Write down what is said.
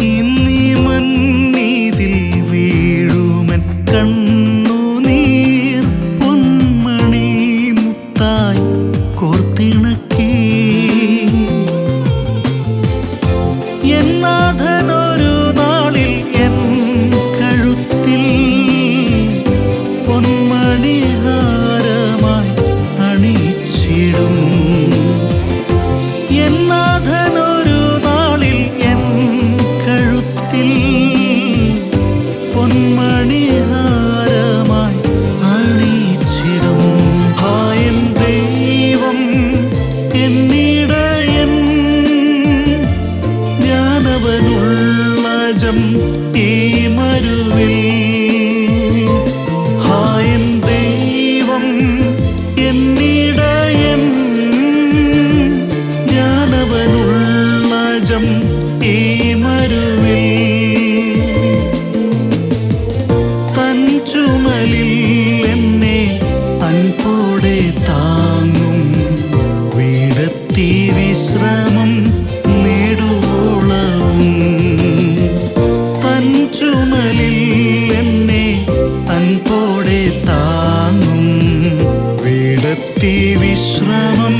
ഇന്നീ മന്നീതിൽ വീഴുമൻ കണ്ണുനീർ പൊന്മണി മുത്തായി കോർത്തിണക്കി എന്നാഥനൊരു നാളിൽ എൻ കഴുത്തിൽ പൊന്മണിഹാരമായി അണിച്ചിടും. എന്നാഥനൊരു നാളിൽ എൻ കഴുത്തിൽ പൊന്മണിഹാരമായി അണിച്ചിടും. ഹായൻ ദൈവം എന്നിടയൻ, ഞാനവനുള്ള ജം ഈ മരുവിൽ. ഹായൻ ദൈവം എന്നിടയൻ, ഞാനവനുള്ള ജം ഈ മരുവിൽ. തൻ ചുമലിൽ എന്നെ അൻപോടെ താങ്ങും, വീടെത്തി വിശ്രമം നേടുവോളവും. തൻ ചുമലിൽ എന്നെ അൻപോടെ താങ്ങും, വീടെത്തി വിശ്രമം